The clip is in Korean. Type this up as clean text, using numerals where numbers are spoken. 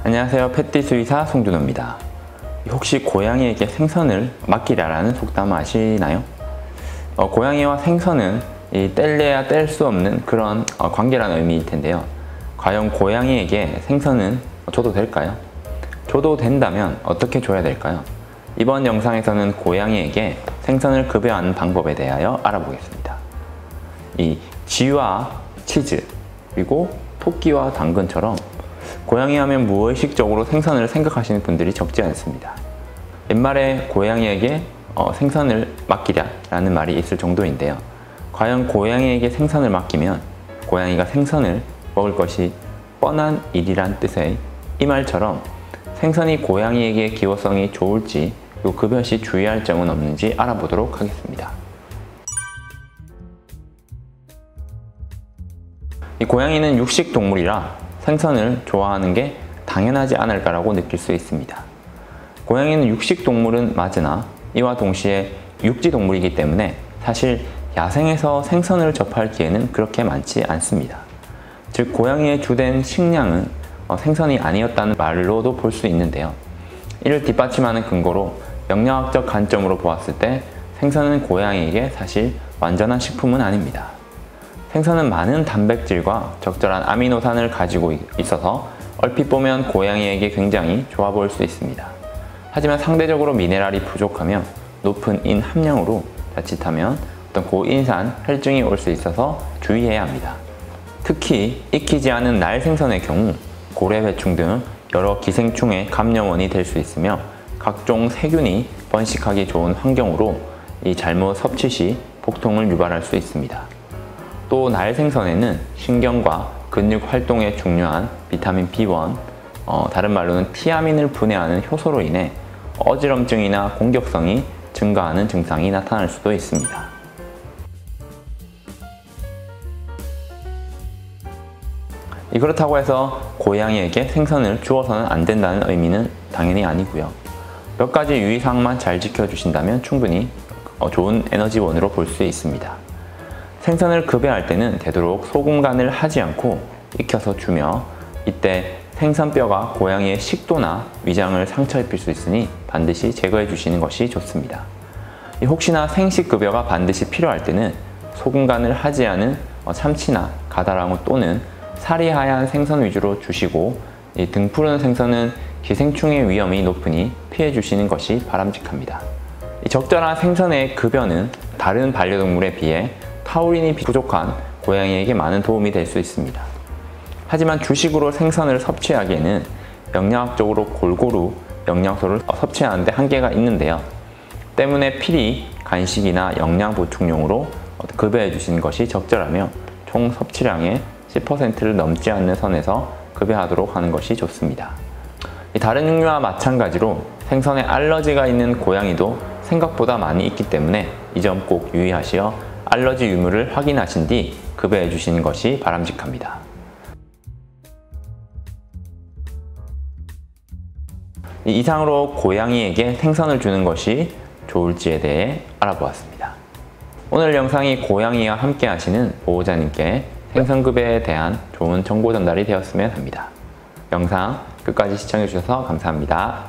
안녕하세요. 펫띠 수의사 송준호입니다. 혹시 고양이에게 생선을 맡기라라는 속담 아시나요? 고양이와 생선은 뗄래야 뗄 수 없는 그런 관계라는 의미일 텐데요. 과연 고양이에게 생선은 줘도 될까요? 줘도 된다면 어떻게 줘야 될까요? 이번 영상에서는 고양이에게 생선을 급여하는 방법에 대하여 알아보겠습니다. 이 쥐와 치즈, 그리고 토끼와 당근처럼 고양이 하면 무의식적으로 생선을 생각하시는 분들이 적지 않습니다. 옛말에 고양이에게 생선을 맡기랴 라는 말이 있을 정도인데요. 과연 고양이에게 생선을 맡기면 고양이가 생선을 먹을 것이 뻔한 일이란 뜻의 이 말처럼 생선이 고양이에게 기호성이 좋을지 그리고 급여 시 주의할 점은 없는지 알아보도록 하겠습니다. 이 고양이는 육식 동물이라 생선을 좋아하는 게 당연하지 않을까라고 느낄 수 있습니다. 고양이는 육식 동물은 맞으나 이와 동시에 육지 동물이기 때문에 사실 야생에서 생선을 접할 기회는 그렇게 많지 않습니다. 즉 고양이의 주된 식량은 생선이 아니었다는 말로도 볼 수 있는데요. 이를 뒷받침하는 근거로 영양학적 관점으로 보았을 때 생선은 고양이에게 사실 완전한 식품은 아닙니다. 생선은 많은 단백질과 적절한 아미노산을 가지고 있어서 얼핏 보면 고양이에게 굉장히 좋아 보일 수 있습니다. 하지만 상대적으로 미네랄이 부족하며 높은 인 함량으로 자칫하면 어떤 고인산 혈증이 올 수 있어서 주의해야 합니다. 특히 익히지 않은 날 생선의 경우 고래회충 등 여러 기생충의 감염원이 될 수 있으며 각종 세균이 번식하기 좋은 환경으로 이 잘못 섭취 시 복통을 유발할 수 있습니다. 또 날 생선에는 신경과 근육 활동에 중요한 비타민 B1, 다른 말로는 티아민을 분해하는 효소로 인해 어지럼증이나 공격성이 증가하는 증상이 나타날 수도 있습니다. 그렇다고 해서 고양이에게 생선을 주어서는 안 된다는 의미는 당연히 아니고요. 몇 가지 유의사항만 잘 지켜주신다면 충분히 좋은 에너지원으로 볼 수 있습니다. 생선을 급여할 때는 되도록 소금 간을 하지 않고 익혀서 주며 이때 생선뼈가 고양이의 식도나 위장을 상처 입힐 수 있으니 반드시 제거해 주시는 것이 좋습니다. 혹시나 생식급여가 반드시 필요할 때는 소금 간을 하지 않은 참치나 가다랑어 또는 살이 하얀 생선 위주로 주시고 등 푸른 생선은 기생충의 위험이 높으니 피해 주시는 것이 바람직합니다. 적절한 생선의 급여는 다른 반려동물에 비해 타우린이 부족한 고양이에게 많은 도움이 될 수 있습니다. 하지만 주식으로 생선을 섭취하기에는 영양학적으로 골고루 영양소를 섭취하는 데 한계가 있는데요. 때문에 필히 간식이나 영양 보충용으로 급여해 주시는 것이 적절하며 총 섭취량의 10%를 넘지 않는 선에서 급여하도록 하는 것이 좋습니다. 다른 육류와 마찬가지로 생선에 알러지가 있는 고양이도 생각보다 많이 있기 때문에 이 점 꼭 유의하시어 알러지 유무를 확인하신 뒤 급여해 주시는 것이 바람직합니다. 이상으로 고양이에게 생선을 주는 것이 좋을지에 대해 알아보았습니다. 오늘 영상이 고양이와 함께 하시는 보호자님께 생선급여에 대한 좋은 정보 전달이 되었으면 합니다. 영상 끝까지 시청해 주셔서 감사합니다.